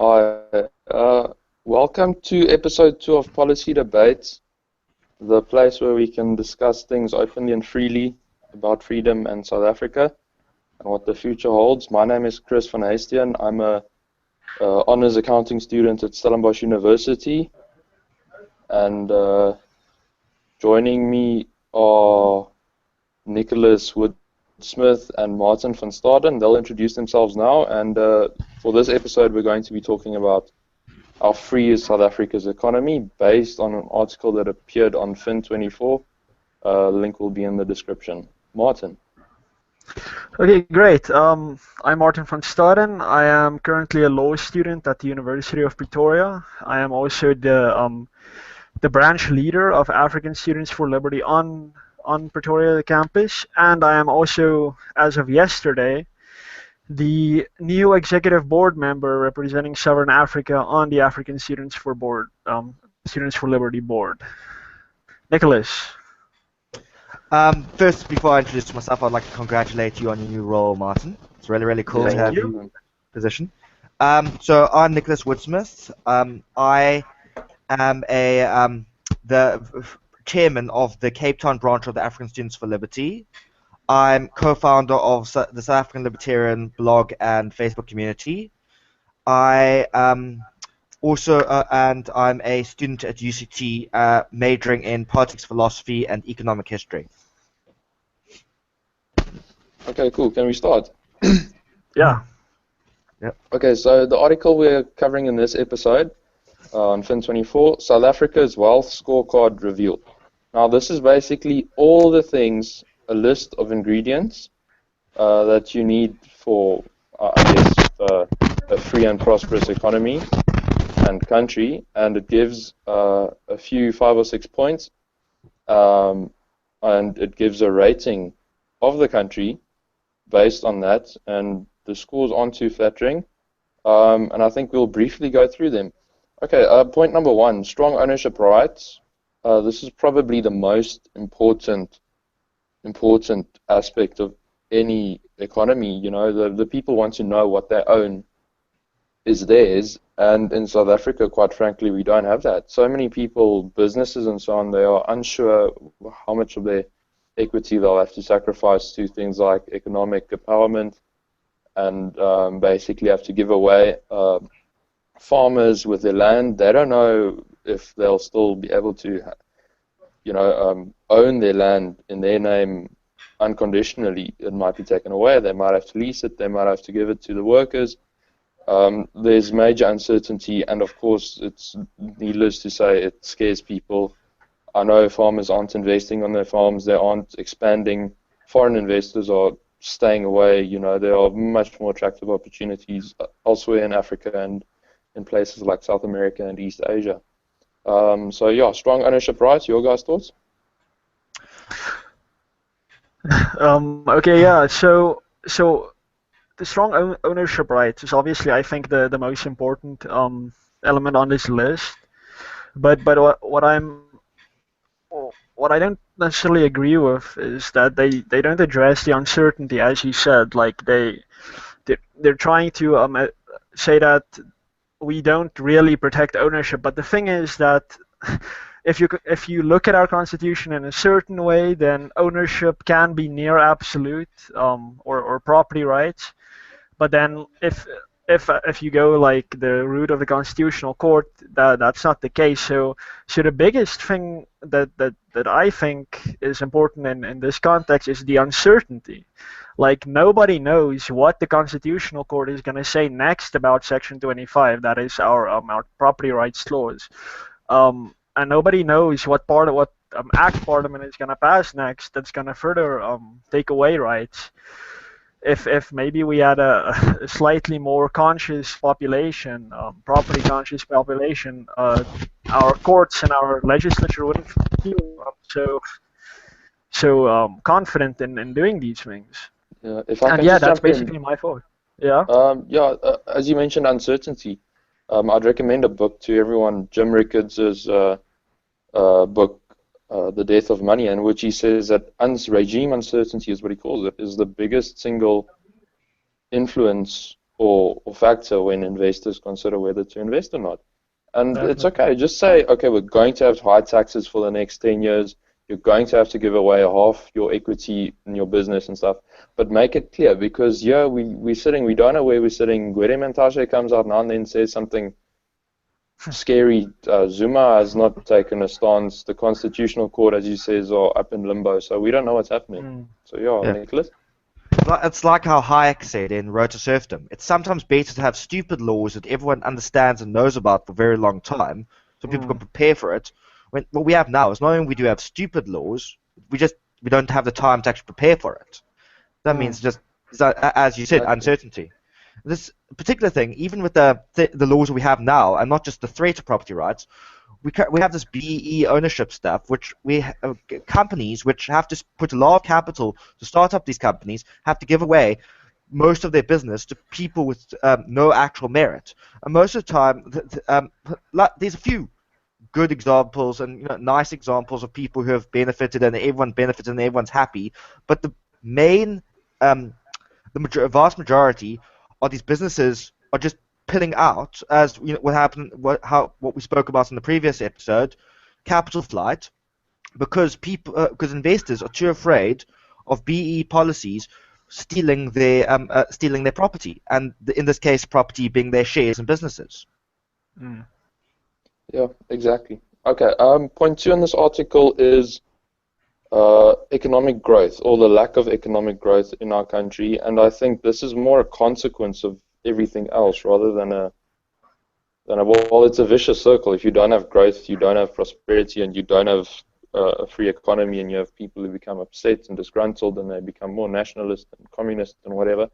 Hi, welcome to episode 2 of Policy Debates, the place where we can discuss things openly and freely about freedom and South Africa and what the future holds. My name is Chris van Huyssteen. I'm a honors accounting student at Stellenbosch University, and joining me are Nicholas Woode-Smith and Martin van Staden. They'll introduce themselves now, and for this episode we're going to be talking about how free is South Africa's economy based on an article that appeared on Fin24. The link will be in the description. Martin. Okay, great. I'm Martin van Staden. I am currently a law student at the University of Pretoria. I am also the branch leader of African Students for Liberty on Pretoria campus, and I am also, as of yesterday, the new executive board member representing Southern Africa on the African Students for Liberty board. Nicholas. First, before I introduce myself, I'd like to congratulate you on your new role, Martin. It's really, really cool to have you in the position. So I'm Nicholas Woode-Smith. I am the chairman of the Cape Town branch of the African Students for Liberty. I'm co-founder of the South African Libertarian blog and Facebook community. I'm a student at UCT, majoring in politics, philosophy, and economic history. Okay, cool. Can we start? Yeah. Yep. Okay, so the article we're covering in this episode on Fin24, South Africa's Wealth Scorecard Revealed. Now, this is basically all the things, a list of ingredients that you need for, a free and prosperous economy and country, and it gives a few 5 or 6 points, and it gives a rating of the country based on that, and the scores aren't too flattering, and I think we'll briefly go through them. Okay, point number 1, strong ownership rights. This is probably the most important aspect of any economy. You know, the people want to know what they own is theirs, and in South Africa, quite frankly, we don't have that. So many people, businesses and so on, they are unsure how much of their equity they'll have to sacrifice to things like economic empowerment, and basically have to give away. Farmers with their land, they don't know if they'll still be able to, own their land in their name unconditionally. It might be taken away. They might have to lease it. They might have to give it to the workers. There's major uncertainty, and of course, it's needless to say, it scares people. I know farmers aren't investing on their farms. They aren't expanding. Foreign investors are staying away. You know, there are much more attractive opportunities elsewhere in Africa and in places like South America and East Asia. So yeah, strong ownership rights. Your guys' thoughts? Okay, yeah. So the strong ownership rights is obviously, I think, the most important element on this list. But what I don't necessarily agree with is that they don't address the uncertainty, as you said. Like they're trying to say that we don't really protect ownership. But the thing is that if you look at our constitution in a certain way, then ownership can be near absolute, or property rights. But then if you go like the route of the constitutional court, that's not the case. So the biggest thing that I think is important in this context is the uncertainty. Like, nobody knows what the constitutional court is going to say next about Section 25, that is our property rights clause, and nobody knows what act Parliament is going to pass next that's going to further take away rights. If maybe we had a slightly more conscious population, property conscious population, our courts and our legislature wouldn't feel so confident in doing these things. Yeah, if I And can yeah, just that's jump in. basically my fault. Yeah. As you mentioned, uncertainty. I'd recommend a book to everyone, Jim Ricketts's book, The Death of Money, in which he says that regime uncertainty is what he calls it, is the biggest single influence or factor when investors consider whether to invest or not. And it's okay. Just say, okay, we're going to have high taxes for the next 10 years. You're going to have to give away half your equity in your business and stuff. But make it clear, because we're sitting, we don't know where we're sitting. Gwede Mantashe comes out now and then says something scary. Zuma has not taken a stance. The Constitutional Court, as you says, are up in limbo. So we don't know what's happening. So Nicholas? It's like how Hayek said in Road to Serfdom. It's sometimes better to have stupid laws that everyone understands and knows about for a very long time, so people can prepare for it. What we have now is not only we do have stupid laws, we don't have the time to actually prepare for it. That means just, as you said, uncertainty. This particular thing, even with the laws we have now, and not just the threat of property rights, we have this BE ownership stuff, which companies which have to put a lot of capital to start up these companies have to give away most of their business to people with no actual merit. And most of the time, there's a few good examples and nice examples of people who have benefited and everyone benefits and everyone's happy. But the main, vast majority of these businesses are just pilling out, as what happened, what we spoke about in the previous episode, capital flight, because investors are too afraid of BE policies stealing their property, and in this case, property being their shares in businesses. Yeah, exactly. Okay. Point 2 in this article is economic growth, or the lack of economic growth in our country, and I think this is more a consequence of everything else rather than well, it's a vicious circle. If you don't have growth, you don't have prosperity, and you don't have a free economy, and you have people who become upset and disgruntled, and they become more nationalist and communist and whatever.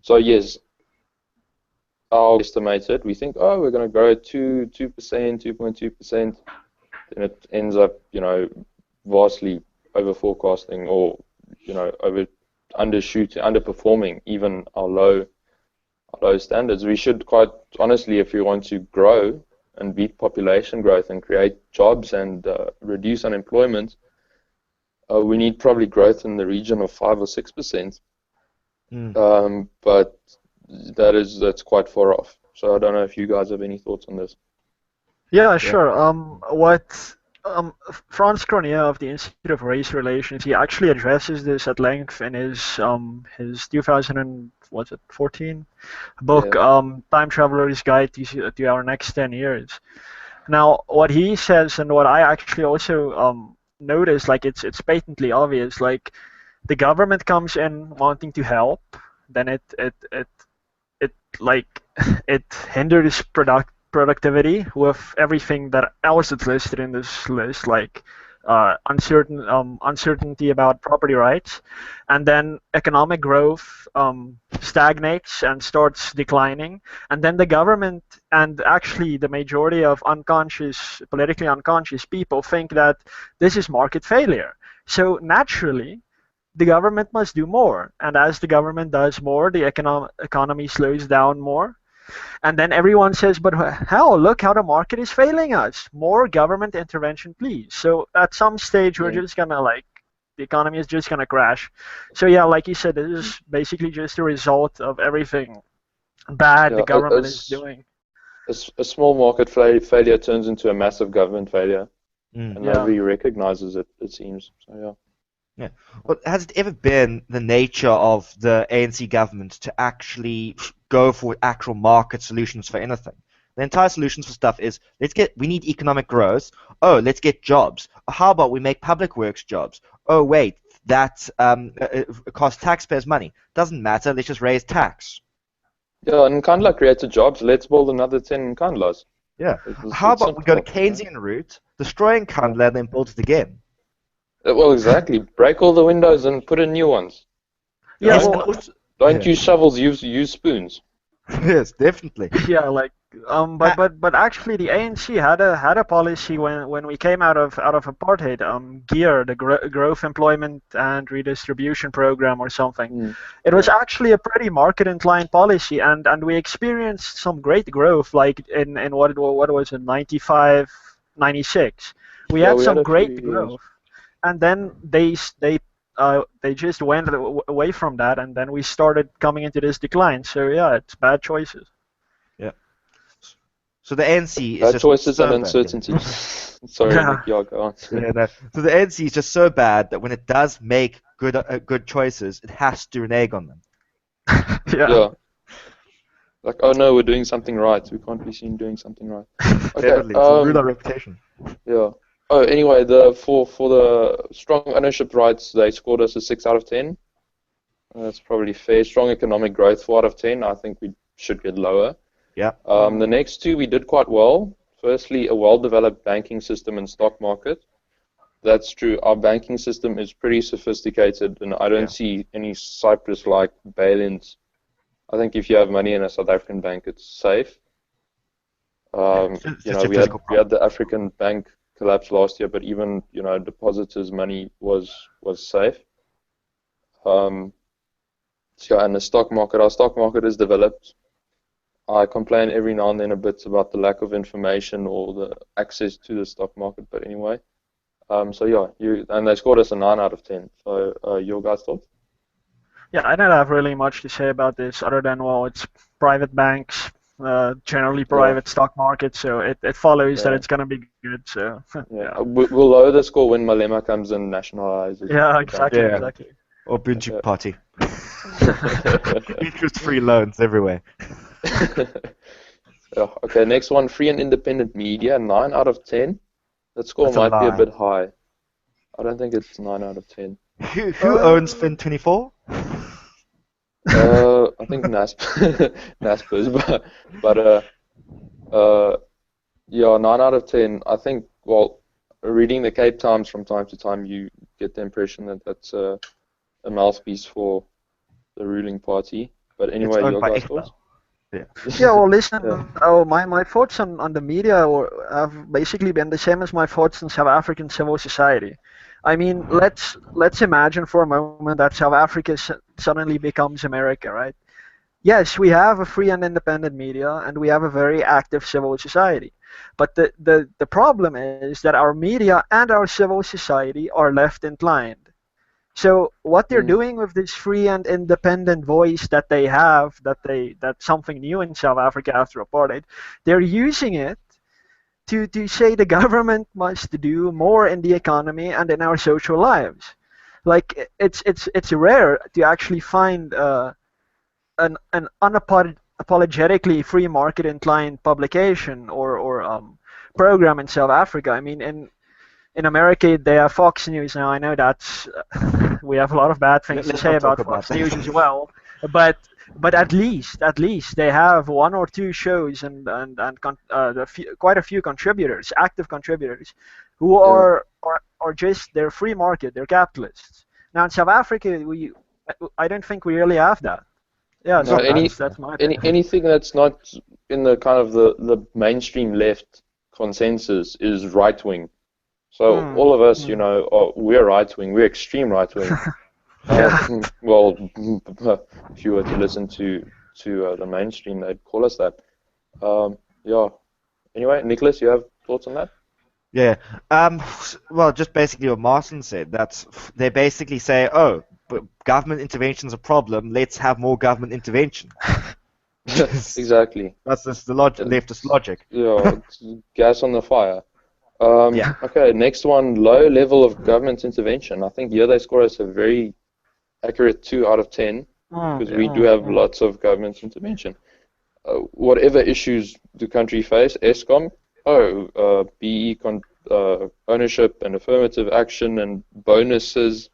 So yes, our estimated, we think, we're going to grow at 2%, 2.2%, then it ends up, vastly over forecasting, or underperforming even our low standards. We should, quite honestly, if we want to grow and beat population growth and create jobs and reduce unemployment, we need probably growth in the region of 5 or 6%. But that's quite far off. So I don't know if you guys have any thoughts on this. Yeah, sure. Frans Cronje of the Institute of Race Relations, he actually addresses this at length in his 2014 book, Time Traveler's Guide to Our Next 10 Years. Now, what he says, and what I actually also noticed, like it's patently obvious, like the government comes in wanting to help, then it hinders productivity with everything that else is listed in this list, like uncertainty about property rights, and then economic growth stagnates and starts declining, and then the government and actually the majority of politically unconscious people think that this is market failure. So naturally, the government must do more, and as the government does more, the economy slows down more. And then everyone says, but hell, look how the market is failing us. More government intervention, please. So at some stage, we're just going to the economy is just going to crash. So yeah, like you said, this is basically just a result of everything bad the government is doing. A small market failure turns into a massive government failure. And nobody recognizes it, it seems. So yeah. Well, has it ever been the nature of the ANC government to actually go for actual market solutions for anything? The entire solutions for stuff is, we need economic growth. Oh, let's get jobs. How about we make public works jobs? Oh, wait, that costs taxpayers money. Doesn't matter, let's just raise tax. Yeah, and Nkandla created jobs. Let's build another 10 Nkandlas. Yeah. How about we go the Keynesian route, destroy Nkandla, and then build it again? Well, exactly. Break all the windows and put in new ones. Yeah. Don't use shovels. Use spoons. Yes, definitely. Yeah, but actually the ANC had a policy when we came out of apartheid, GEAR, the Growth, Employment and Redistribution Program or something. It was actually a pretty market inclined policy, and we experienced some great growth, like in what was it, 95, 96. We had some great growth. And then they they just went away from that, and then we started coming into this decline. So yeah, it's bad choices. Yeah. So the ANC is Bad just choices so and bad. uncertainty. Sorry, Yeah. Nick, yeah, go on. Yeah, no. So the ANC is just so bad that when it does make good choices, it has to renege on them. Yeah. Like, oh no, we're doing something right. We can't be seen doing something right. Okay. Definitely, it's a ruin our reputation. Yeah. Oh, anyway, for the strong ownership rights, they scored us a 6 out of 10. That's probably fair. Strong economic growth, 4 out of 10. I think we should get lower. Yeah. The next two we did quite well. Firstly, a well-developed banking system and stock market. That's true. Our banking system is pretty sophisticated, and I don't see any Cyprus-like bail-ins. I think if you have money in a South African bank, it's safe. We had the African bank collapse last year, but even depositors' money was safe. And the stock market, our stock market is developed. I complain every now and then a bit about the lack of information or the access to the stock market, but anyway. And they scored us a 9 out of 10. So your guys' thoughts? Yeah, I don't have really much to say about this other than, well, it's private banks, generally private stock market, so it follows that it's going to be good. So We'll lower the score when Malema comes and nationalizes. Yeah, exactly. Or Bunchuk Party. Interest-free loans everywhere. Okay, next one, free and independent media, 9 out of 10. That score might be a bit high. I don't think it's 9 out of 10. Who owns Fin24? I think Naspers, but 9 out of 10. I think, well, reading the Cape Times from time to time, you get the impression that that's a mouthpiece for the ruling party. But anyway, your guys' thoughts? Yeah, well, listen. My thoughts on the media have basically been the same as my thoughts on South African civil society. I mean, let's imagine for a moment that South Africa suddenly becomes America, right? Yes, we have a free and independent media, and we have a very active civil society. But the problem is that our media and our civil society are left entwined. So what they're doing with this free and independent voice that they have, that's something new in South Africa after apartheid, they're using it to say the government must do more in the economy and in our social lives. Like it's rare to actually find an unapologetically free market inclined publication or program in South Africa. I mean, in America, they have Fox News now. I know that's we have a lot of bad things to say about Fox News as well, but at least they have one or two shows and quite a few contributors, active contributors, who are just they're free market, they're capitalists. Now in South Africa, I don't think we really have that. Yeah, so that's my opinion. Anything that's not in the kind of the mainstream left consensus is right wing. So all of us, we're right-wing. We're extreme right-wing. Well, if you were to listen to the mainstream, they'd call us that. Anyway, Nicholas, you have thoughts on that? Yeah. Well, just basically what Martin said. They basically say, oh, but government intervention is a problem. Let's have more government intervention. Exactly. That's just the leftist logic. Yeah, it's gas on the fire. Okay, next one, low level of government intervention. I think here they score us a very accurate 2 out of 10 because we do have lots of government intervention. Whatever issues the country face, Eskom, BE ownership and affirmative action and bonuses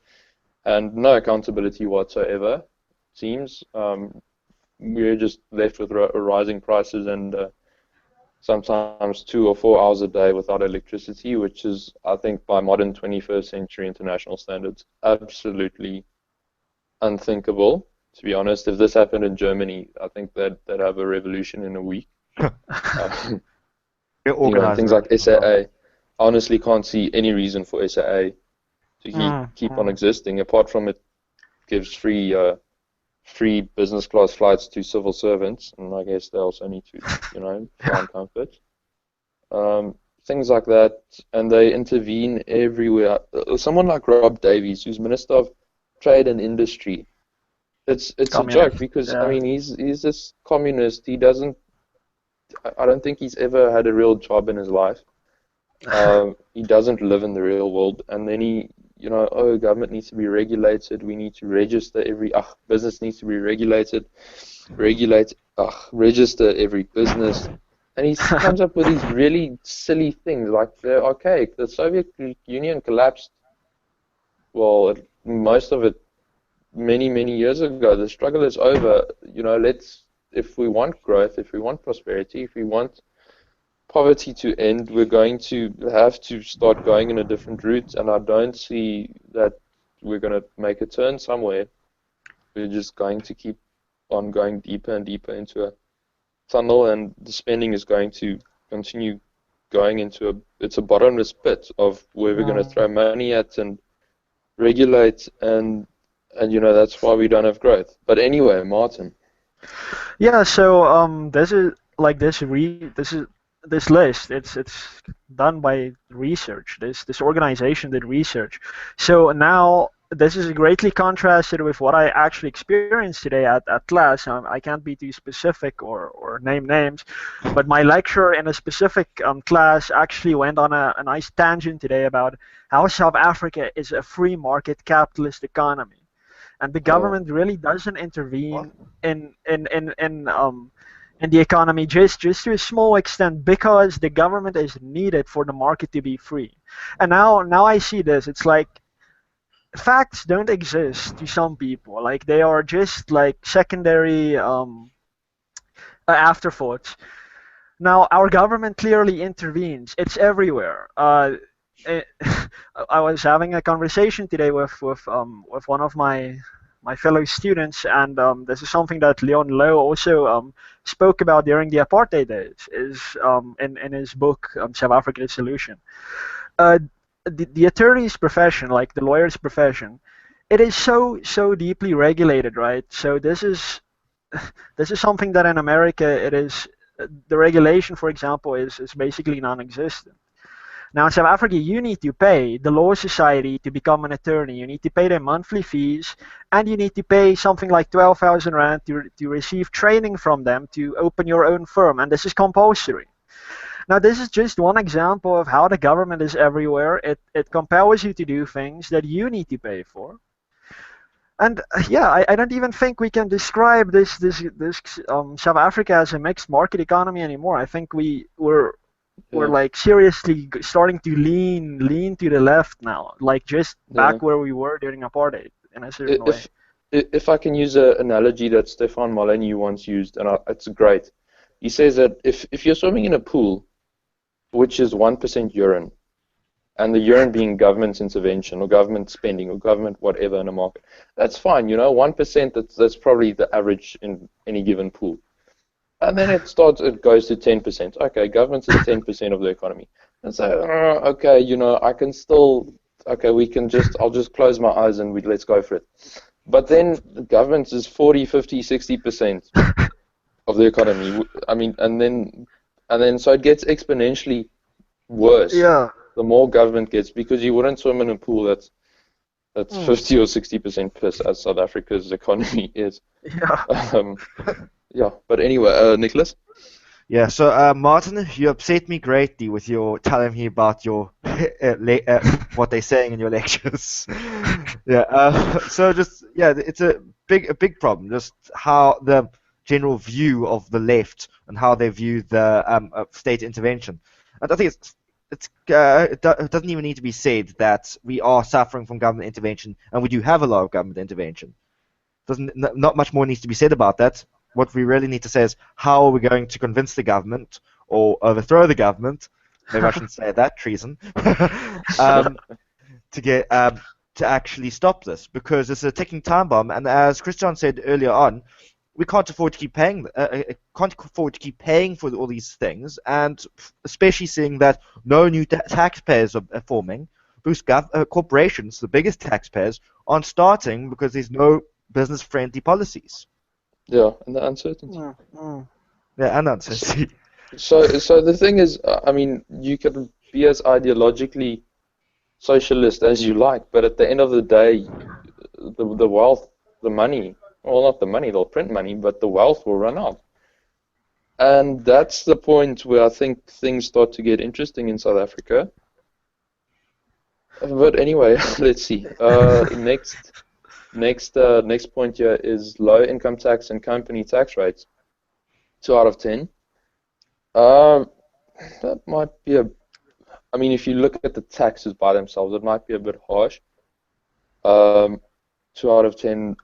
and no accountability whatsoever. Seems we're just left with rising prices and sometimes 2 or 4 hours a day without electricity, which is, I think, by modern 21st century international standards, absolutely unthinkable. To be honest, if this happened in Germany, I think they'd have a revolution in a week. Things like SAA. I honestly can't see any reason for SAA to keep on existing, apart from it gives free business class flights to civil servants, and I guess they also need to, fly in comfort. Things like that, and they intervene everywhere. Someone like Rob Davies, who's Minister of trade and industry. It's a joke because I mean he's this communist. He doesn't. I don't think he's ever had a real job in his life. He doesn't live in the real world, and then government needs to be regulated. We need to register business needs to be regulated. Register every business. And he comes up with these really silly things like they're archaic. The Soviet Union collapsed. Well, most of it many, many years ago. The struggle is over. If we want growth, if we want prosperity, if we want poverty to end, we're going to have to start going in a different route. And I don't see that we're going to make a turn somewhere. We're just going to keep on going deeper and deeper into a tunnel, and the spending is going to continue going into a bottomless pit of where we're going to throw money at and regulate, and that's why we don't have growth. But anyway, Martin. Yeah, so this is like this list. It's done by research. This organization did research. So now this is greatly contrasted with what I actually experienced today at class. I can't be too specific or name names, but my lecturer in a specific class actually went on a nice tangent today about how South Africa is a free market capitalist economy, and the government really doesn't intervene in the economy just to a small extent because the government is needed for the market to be free. And now I see this. It's like facts don't exist to some people. Like they are just like secondary afterthoughts. Now our government clearly intervenes. It's everywhere. I was having a conversation today with one of my fellow students, and this is something that Louw also spoke about during the apartheid days, is in his book South Africa the Solution. The attorney's profession, like the lawyer's profession, it is so deeply regulated, right? So this is something that in America it is the regulation, for example, is basically non-existent. Now in South Africa, you need to pay the Law Society to become an attorney. You need to pay their monthly fees, and you need to pay something like 12,000 rand to receive training from them to open your own firm, and this is compulsory. Now this is just one example of how the government is everywhere. It compels you to do things that you need to pay for. And I don't even think we can describe this South Africa as a mixed market economy anymore. I think we're like seriously starting to lean to the left now, like just back where we were during apartheid in a certain way. If I can use an analogy that Stefan Molyneux once used, and it's great. He says that if you're swimming in a pool, which is 1% urine, and the urine being government intervention or government spending or government whatever in a market, that's fine. 1%, that's probably the average in any given pool. And then it goes to 10%. Okay, government is 10% of the economy. And so, I can still, I'll just close my eyes and let's go for it. But then the government is 40, 50, 60% of the economy. I mean, and then so it gets exponentially worse. Yeah. The more government gets, because you wouldn't swim in a pool that's 50 or 60% piss, as South Africa's economy is. Yeah. Yeah, but anyway, Nicholas? Yeah, so Martin, you upset me greatly with your telling me about your what they're saying in your lectures. It's a big problem, just how the general view of the left and how they view the state intervention. And I think it doesn't even need to be said that we are suffering from government intervention, and we do have a lot of government intervention. Not much more needs to be said about that. What we really need to say is, how are we going to convince the government or overthrow the government? Maybe I shouldn't say that, treason. To actually stop this, because it's a ticking time bomb. And as Christiaan said earlier on, we can't afford to keep paying. For all these things, and especially seeing that no new taxpayers are forming. Boost corporations, the biggest taxpayers, aren't starting because there's no business-friendly policies. Yeah, and the uncertainty. Yeah, and uncertainty. So the thing is, I mean, you can be as ideologically socialist as you like, but at the end of the day, the wealth, the money, well, not the money, they'll print money, but the wealth will run out. And that's the point where I think things start to get interesting in South Africa. But anyway, let's see. Next point here is low income tax and company tax rates. 2 out of 10. That might be I mean, if you look at the taxes by themselves, it might be a bit harsh. 2 out of 10.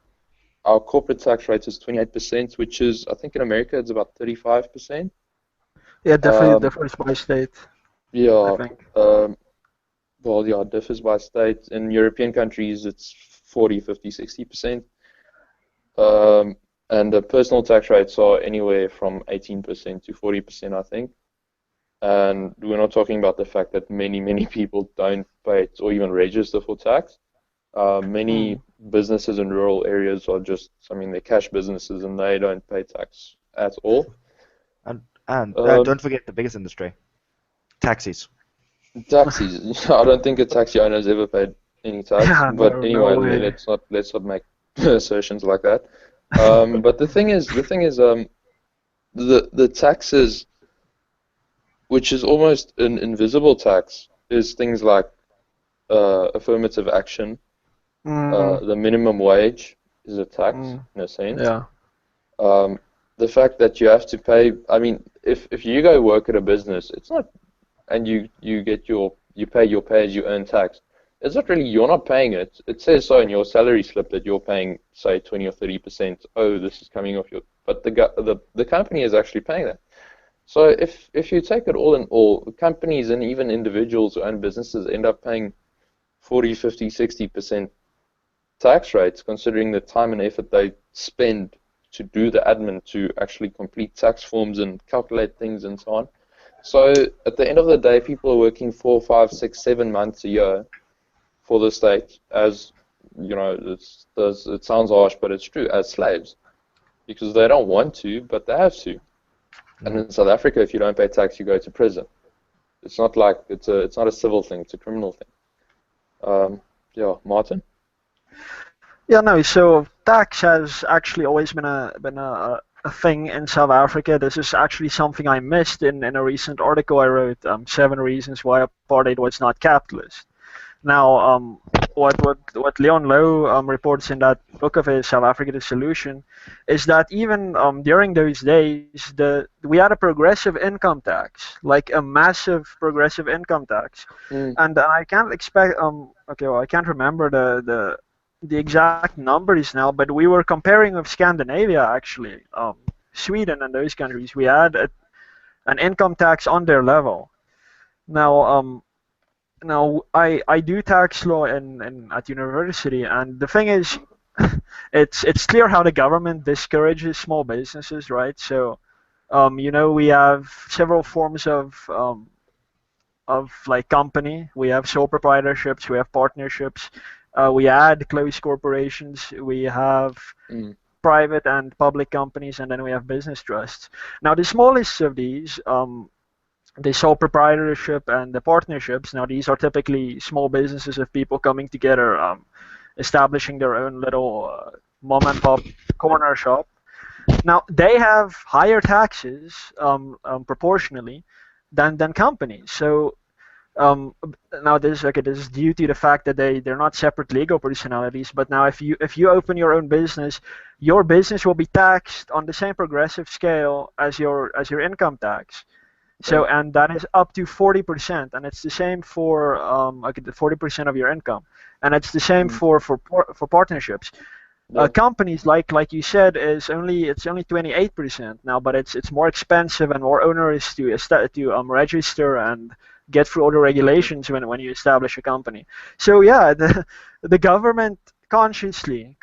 Our corporate tax rate is 28%, which is, I think in America it's about 35%. Yeah, definitely differs by state. Yeah. I think. Well, yeah, it differs by state. In European countries, it's 40, 50, 60%. And the personal tax rates are anywhere from 18% to 40%, I think. And we're not talking about the fact that many people don't pay it or even register for tax. Many businesses in rural areas are just, I mean, they're cash businesses and they don't pay tax at all. And don't forget the biggest industry, taxis. Taxis. I don't think a taxi owner has ever paid any tax. Yeah, But no anyway, way. let's not make assertions like that. But the thing is, the taxes, which is almost an invisible tax, is things like affirmative action. The minimum wage is a tax in a sense. Yeah. The fact that you have to pay, I mean, if you go work at a business, it's not, and you pay your pay as you earn tax. It's not really, you're not paying it. It says so in your salary slip that you're paying, say, 20 or 30%. Oh, this is coming off your, but the company is actually paying that. So if you take it all in all, companies and even individuals who own businesses end up paying 40, 50, 60% tax rates, considering the time and effort they spend to do the admin, to actually complete tax forms and calculate things and so on. So at the end of the day, people are working 4, 5, 6, 7 months a year for the state, as you know, it sounds harsh, but it's true, as slaves, because they don't want to, but they have to. And in South Africa, if you don't pay tax, you go to prison. It's not like it's not a civil thing; it's a criminal thing. Yeah, Martin. Yeah, no. So tax has actually always been a thing in South Africa. This is actually something I missed in a recent article I wrote. 7 reasons why apartheid was not capitalist. Now, what Leon Louw reports in that book of his, South Africa: The Solution, is that even during those days, we had a progressive income tax, like a massive progressive income tax, and I can't expect okay, well, I can't remember the exact numbers now, but we were comparing with Scandinavia actually, Sweden and those countries. We had an income tax on their level. Now, I do tax law at university, and the thing is, it's clear how the government discourages small businesses, right? So, we have several forms of like company. We have sole proprietorships, we have partnerships, we add closed corporations, we have private and public companies, and then we have business trusts. Now, the smallest of these, the sole proprietorship and the partnerships, now these are typically small businesses of people coming together, establishing their own little mom and pop corner shop. Now they have higher taxes proportionally than companies. So now this is due to the fact that they're not separate legal personalities. But now if you open your own business, your business will be taxed on the same progressive scale as your income tax. So, and that is up to 40%, and it's the same for the 40% of your income, and it's the same for partnerships. Companies, like you said, it's only 28% now, but it's more expensive and more onerous to register and get through all the regulations when you establish a company. So yeah, the government consciously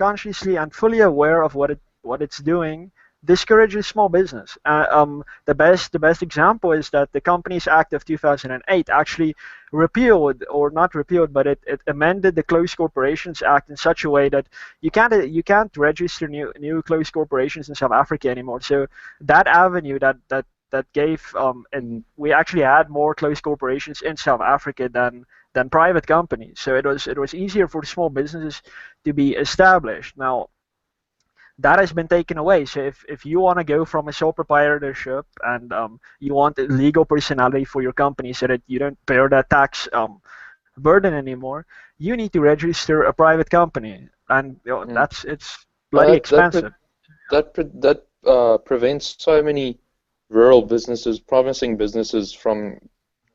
and fully aware of what it's doing discourages small business. The best example is that the Companies Act of 2008 actually repealed, or not repealed, but it amended the Closed Corporations Act in such a way that you can't register new closed corporations in South Africa anymore. So that avenue that gave and we actually had more closed corporations in South Africa than than private companies. So it was easier for small businesses to be established. Now that has been taken away. So if you want to go from a sole proprietorship and you want a legal personality for your company so that you don't bear that tax burden anymore, you need to register a private company, and it's bloody expensive. That prevents so many rural businesses, promising businesses, from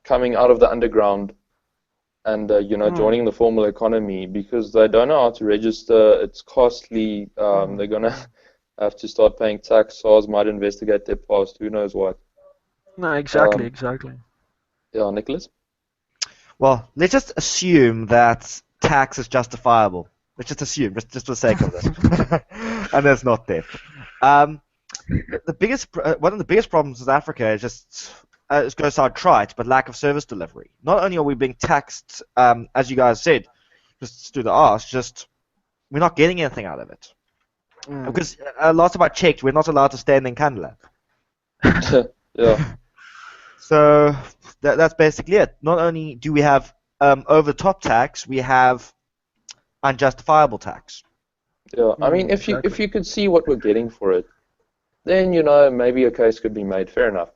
coming out of the underground and joining the formal economy, because they don't know how to register. It's costly. They're gonna have to start paying tax. SARS might investigate their past. Who knows what? No, exactly. Yeah, Nicholas? Well, let's just assume that tax is justifiable. Let's just assume, just for the sake of it, and there's not theft. One of the biggest problems with Africa is just it goes so trite, but lack of service delivery. Not only are we being taxed, as you guys said, just through the arse, just we're not getting anything out of it. Because last time I checked, we're not allowed to stand in Kendall. Yeah. So that's basically it. Not only do we have over-the-top tax, we have unjustifiable tax. Yeah, I mean, if you could see what we're getting for it, then maybe a case could be made. Fair enough.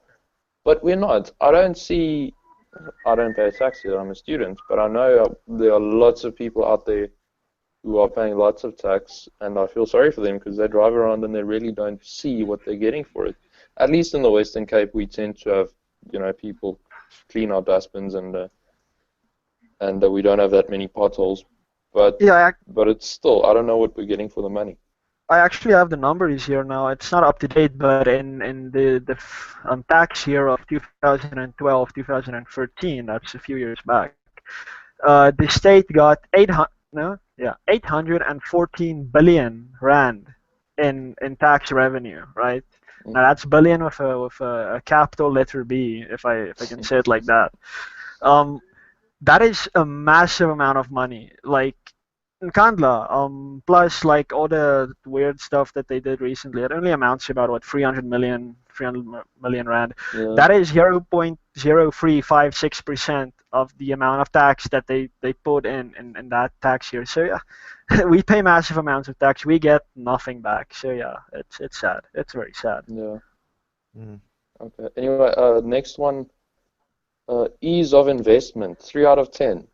But we're not. I don't pay tax here. I'm a student, but I know there are lots of people out there who are paying lots of tax, and I feel sorry for them because they drive around and they really don't see what they're getting for it. At least in the Western Cape, we tend to have people clean our dustbins, and we don't have that many potholes. But but it's still, I don't know what we're getting for the money. I actually have the numbers here now. It's not up to date, but in the tax year of 2012, 2013, that's a few years back, the state got 814 billion rand in tax revenue, right? Now that's billion with a capital letter B, if I can say it like that. That is a massive amount of money. Like in Kandla, plus like all the weird stuff that they did recently, it only amounts to about 300 million rand. Yeah. That is 0.0356% of the amount of tax that they put in that tax year. So yeah, we pay massive amounts of tax. We get nothing back. So yeah, it's sad. It's very sad. Yeah. Okay. Anyway, next one, ease of investment, 3 out of 10.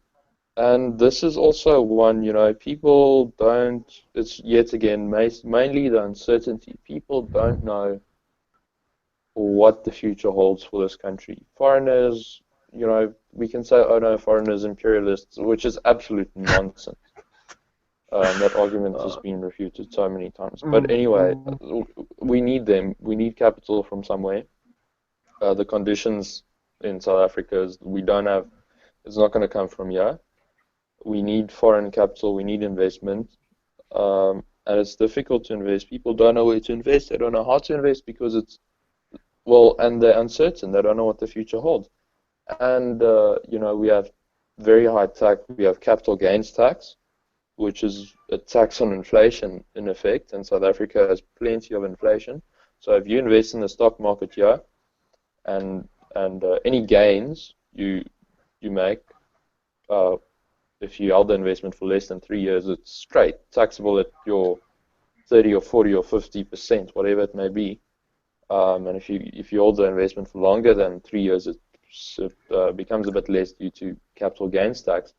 And this is also one, people don't, it's yet again mainly the uncertainty. People don't know what the future holds for this country. Foreigners, we can say, oh no, foreigners, imperialists, which is absolute nonsense. That argument has been refuted so many times. But anyway, we need them. We need capital from somewhere. The conditions in South Africa is we don't have, it's not going to come from here. We need foreign capital, we need investment, and it's difficult to invest. People don't know where to invest, they don't know how to invest because and they're uncertain, they don't know what the future holds. And, we have very high tax, we have capital gains tax, which is a tax on inflation in effect, and South Africa has plenty of inflation. So if you invest in the stock market here, and any gains you make, if you held the investment for less than 3 years, it's straight taxable at your 30 or 40 or 50%, whatever it may be. And if you hold the investment for longer than 3 years, it becomes a bit less due to capital gains tax.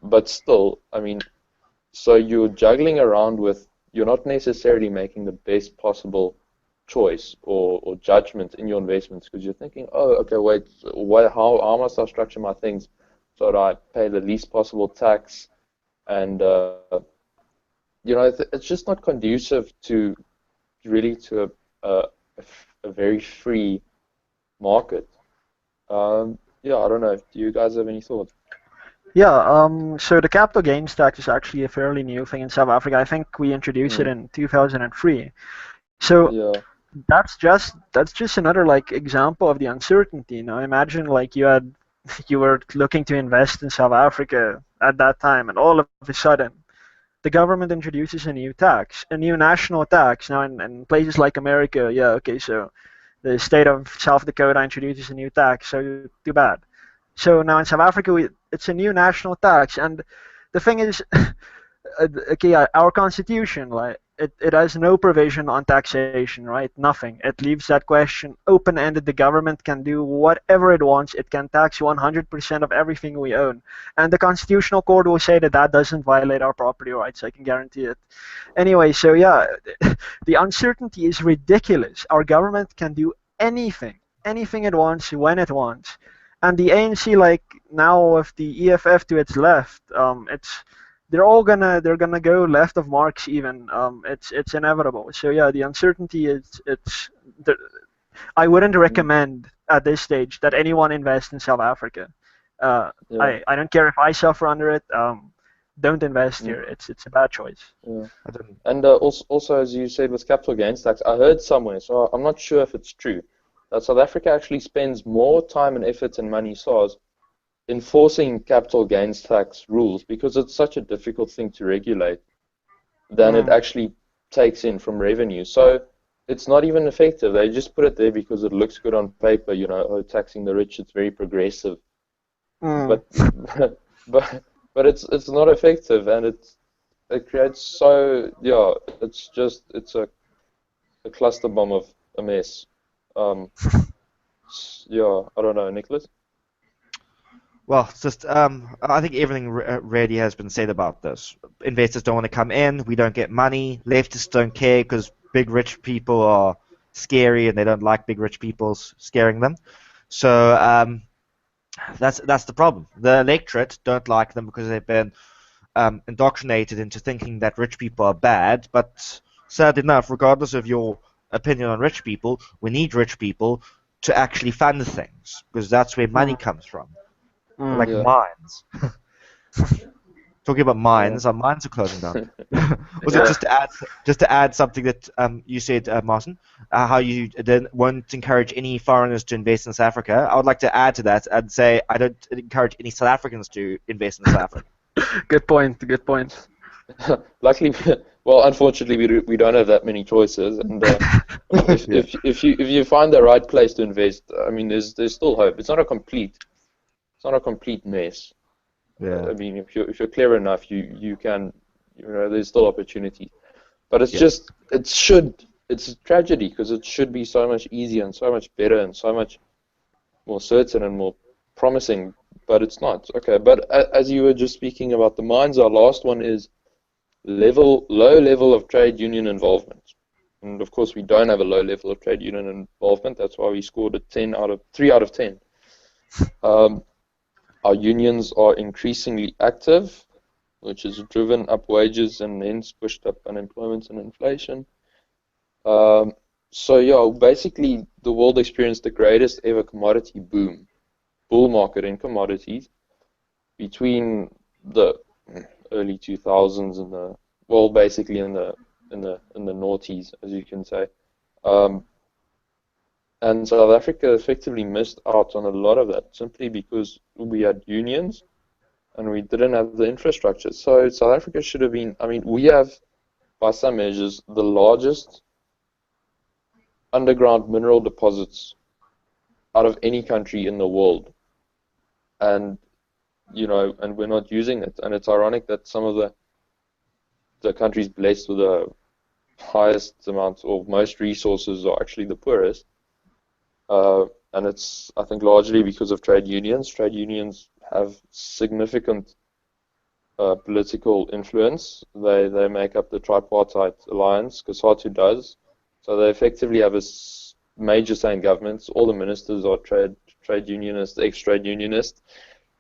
But still, I mean, so you're juggling around with, you're not necessarily making the best possible choice or judgment in your investments because you're thinking, oh, okay, wait, how must I structure my things so that I pay the least possible tax, and it's just not conducive to a very free market. I don't know. Do you guys have any thoughts? Yeah, so the capital gains tax is actually a fairly new thing in South Africa. I think we introduced it in 2003. So that's just another example of the uncertainty. Imagine you were looking to invest in South Africa at that time, and all of a sudden, the government introduces a new tax, a new national tax. Now, in places like America, so the state of South Dakota introduces a new tax, so too bad. So now in South Africa, it's a new national tax. And the thing is, okay, our constitution, like it has no provision on taxation, right? Nothing. It leaves that question open-ended. The government can do whatever it wants. It can tax 100% of everything we own, and the constitutional court will say that that doesn't violate our property rights. I can guarantee it. Anyway, so yeah, the uncertainty is ridiculous. Our government can do anything it wants when it wants, and the ANC, like now with the EFF to its left, it's they're gonna go left of Marx even. It's inevitable. So yeah, the uncertainty is the, I wouldn't recommend at this stage that anyone invest in South Africa. I don't care if I suffer under it. Don't invest here. It's a bad choice. Yeah. And also, as you said, with capital gains tax, I heard somewhere, so I'm not sure if it's true, that South Africa actually spends more time and effort and money, SARS, enforcing capital gains tax rules because it's such a difficult thing to regulate than it actually takes in from revenue. So it's not even effective. They just put it there because it looks good on paper, taxing the rich, it's very progressive. But it's not effective, and it creates it's a cluster bomb of a mess. I don't know, Nicholas. Well, it's just I think everything really has been said about this. Investors don't want to come in. We don't get money. Leftists don't care because big rich people are scary and they don't like big rich people scaring them. So that's the problem. The electorate don't like them because they've been indoctrinated into thinking that rich people are bad. But sadly enough, regardless of your opinion on rich people, we need rich people to actually fund things because that's where money comes from. Like mines. Talking about mines, our mines are closing down. Also, just to add something that you said, Martin, how you won't encourage any foreigners to invest in South Africa. I would like to add to that and say I don't encourage any South Africans to invest in South Africa. Good point. Luckily, well, unfortunately, we don't have that many choices, and if you find the right place to invest, I mean, there's still hope. It's not a complete mess. Yeah. I mean, if you're clever enough, you can, there's still opportunity. But it's it's a tragedy because it should be so much easier and so much better and so much more certain and more promising, but it's not. Okay, but as you were just speaking about the mines, our last one is low level of trade union involvement. And of course, we don't have a low level of trade union involvement. That's why we scored a 3 out of 10. Our unions are increasingly active, which has driven up wages and hence pushed up unemployment and inflation. Basically the world experienced the greatest ever commodity bull market in commodities between the early 2000s and basically in the noughties, as you can say. And South Africa effectively missed out on a lot of that simply because we had unions and we didn't have the infrastructure. So South Africa should have been, we have, by some measures, the largest underground mineral deposits out of any country in the world. And, and we're not using it. And it's ironic that some of the countries blessed with the highest amount or most resources are actually the poorest. And it's, I think, largely because of trade unions. Trade unions have significant political influence. They make up the tripartite alliance, COSATU does. So they effectively have a major say in governments. All the ministers are trade unionists, ex-trade unionists.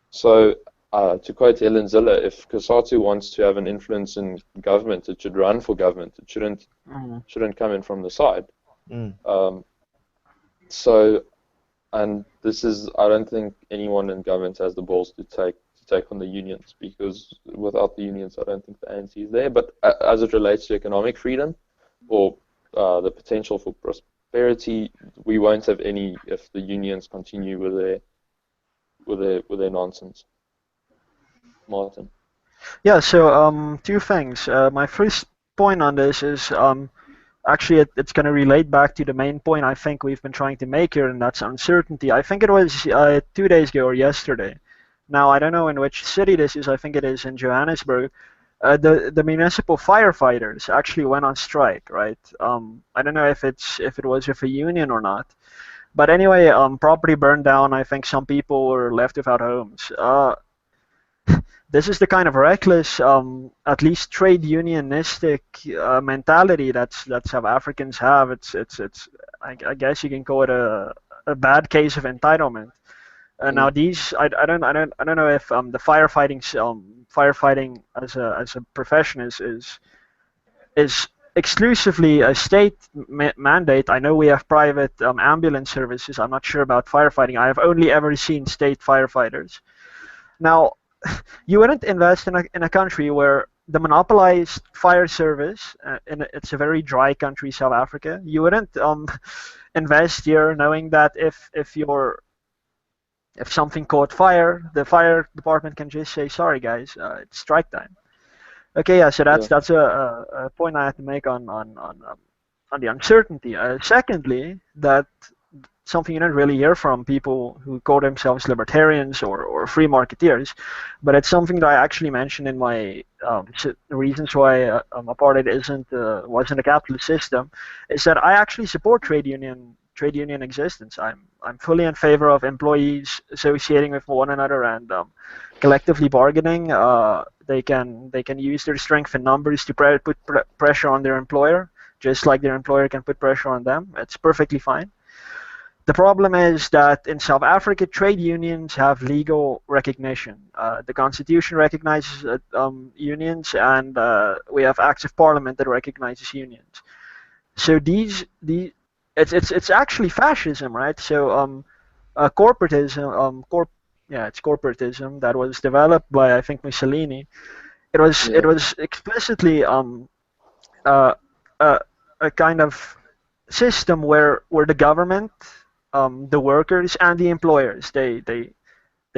So to quote Helen Ziller, if COSATU wants to have an influence in government, it should run for government. It shouldn't come in from the side. So, and this is, I don't think anyone in government has the balls to take on the unions, because without the unions, I don't think the ANC is there. But as it relates to economic freedom or the potential for prosperity, we won't have any if the unions continue with their nonsense. Martin. Yeah. So two things. My first point on this is actually, it's going to relate back to the main point I think we've been trying to make here, and that's uncertainty. I think it was 2 days ago or yesterday. Now, I don't know in which city this is. I think it is in Johannesburg. The municipal firefighters actually went on strike, right? I don't know if it was with a union or not. But anyway, property burned down. I think some people were left without homes. This is the kind of reckless, at least trade unionistic mentality that South Africans have. It's. I guess you can call it a bad case of entitlement. Now these, I don't know if the firefighting as a profession is exclusively a state mandate. I know we have private ambulance services. I'm not sure about firefighting. I have only ever seen state firefighters. Now, you wouldn't invest in a country where the monopolized fire service, it's a very dry country, South Africa. You wouldn't invest here knowing that if something caught fire, the fire department can just say, sorry guys, it's strike time. Okay, yeah, so that's a point I have to make on the uncertainty. Secondly, that something you don't really hear from people who call themselves libertarians or free marketeers, but it's something that I actually mentioned in my reasons why apartheid wasn't a capitalist system, is that I actually support trade union existence. I'm fully in favor of employees associating with one another and collectively bargaining. They can use their strength in numbers to put pressure on their employer, just like their employer can put pressure on them. It's perfectly fine. The problem is that in South Africa, trade unions have legal recognition. The constitution recognizes unions, and we have acts of parliament that recognizes unions. So it's actually fascism, right? So corporatism, it's corporatism that was developed by, I think, Mussolini. It was explicitly a kind of system where the government, the workers and the employers, they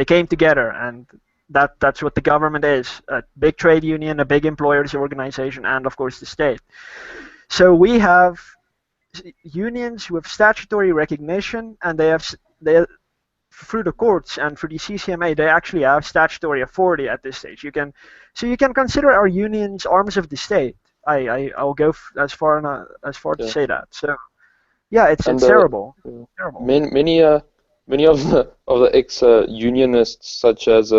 came together, and that's what the government is: a big trade union, a big employers organization, and of course the state. So we have unions with statutory recognition, and they through the courts and through the CCMA, they actually have statutory authority at this stage. You can consider our unions arms of the state. I'll go as far to say that. So yeah, it's terrible. Terrible. Many of the ex unionists, such as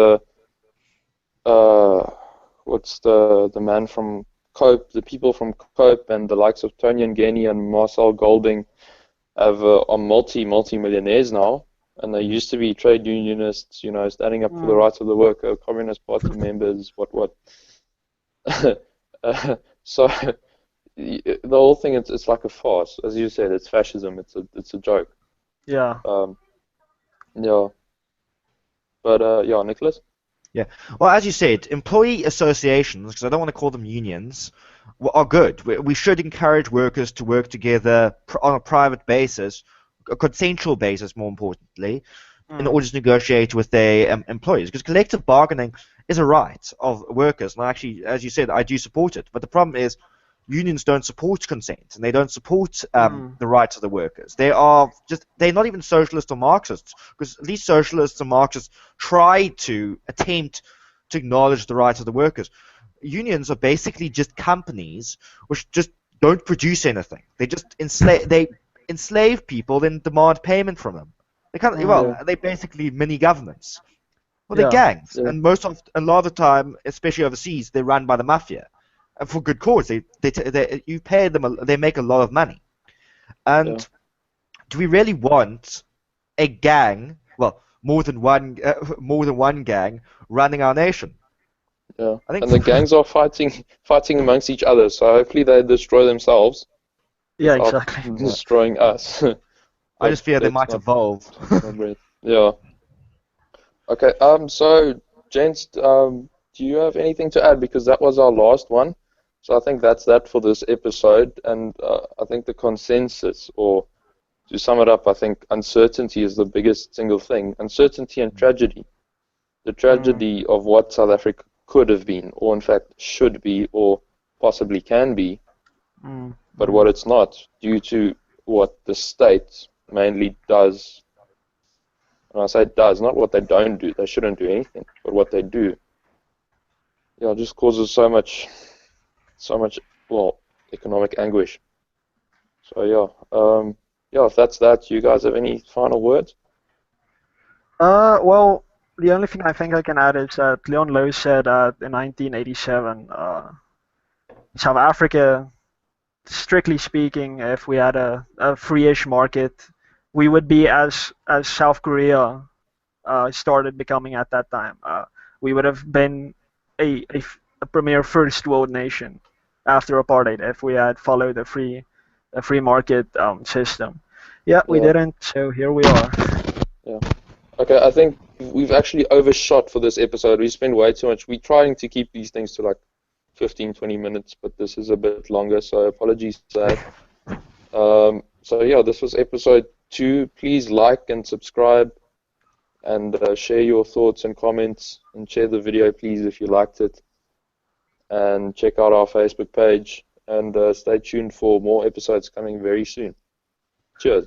what's the man from Cope, the people from Cope, and the likes of Tony Ngeni and Marcel Golding are multi-millionaires now, and they used to be trade unionists, standing up for the rights of the worker, Communist Party members, what. So the whole thing, it's like a farce, as you said. It's fascism. It's a joke. Yeah. Yeah. But yeah, Nicholas. Yeah. Well, as you said, employee associations, because I don't want to call them unions, are good. We should encourage workers to work together on a private basis, a consensual basis, more importantly, in order to negotiate with their employers. Because collective bargaining is a right of workers. And actually, as you said, I do support it. But the problem is, unions don't support consent, and they don't support the rights of the workers. They're not even socialists or Marxists, because these socialists and Marxists try to attempt to acknowledge the rights of the workers. Unions are basically just companies which just don't produce anything. They just enslave people, then demand payment from them. They're basically mini governments. Well, they're gangs, and a lot of the time, especially overseas, they're run by the mafia. And for good cause. You pay them, they make a lot of money. And do we really want a gang, well, more than one gang running our nation? Yeah, and the gangs are fighting amongst each other. So hopefully they destroy themselves. Yeah, exactly. Destroying us. I just fear they might evolve. Yeah. Okay. So, gents, do you have anything to add? Because that was our last one. So I think that's that for this episode, and I think the consensus, or to sum it up, I think uncertainty is the biggest single thing. Uncertainty and tragedy. The tragedy of what South Africa could have been, or in fact should be, or possibly can be, but what it's not, due to what the state mainly does And I say it does, not what they don't do. They shouldn't do anything, but what they do, yeah, just causes so much, well, economic anguish. So yeah, if that's that, you guys have any final words? Well, the only thing I think I can add is that Leon Louw said that in 1987, South Africa, strictly speaking, if we had a free-ish market, we would be as South Korea started becoming at that time. We would have been a premier first world nation after apartheid if we had followed a free market system. Yeah, we Yeah. didn't, so here we are. Yeah. Okay, I think we've actually overshot for this episode. We spend way too much. We're trying to keep these things to like 15, 20 minutes, but this is a bit longer, so apologies for that. So yeah, this was episode 2. Please like and subscribe and share your thoughts and comments, and share the video, please, if you liked it. And check out our Facebook page, and stay tuned for more episodes coming very soon. Cheers.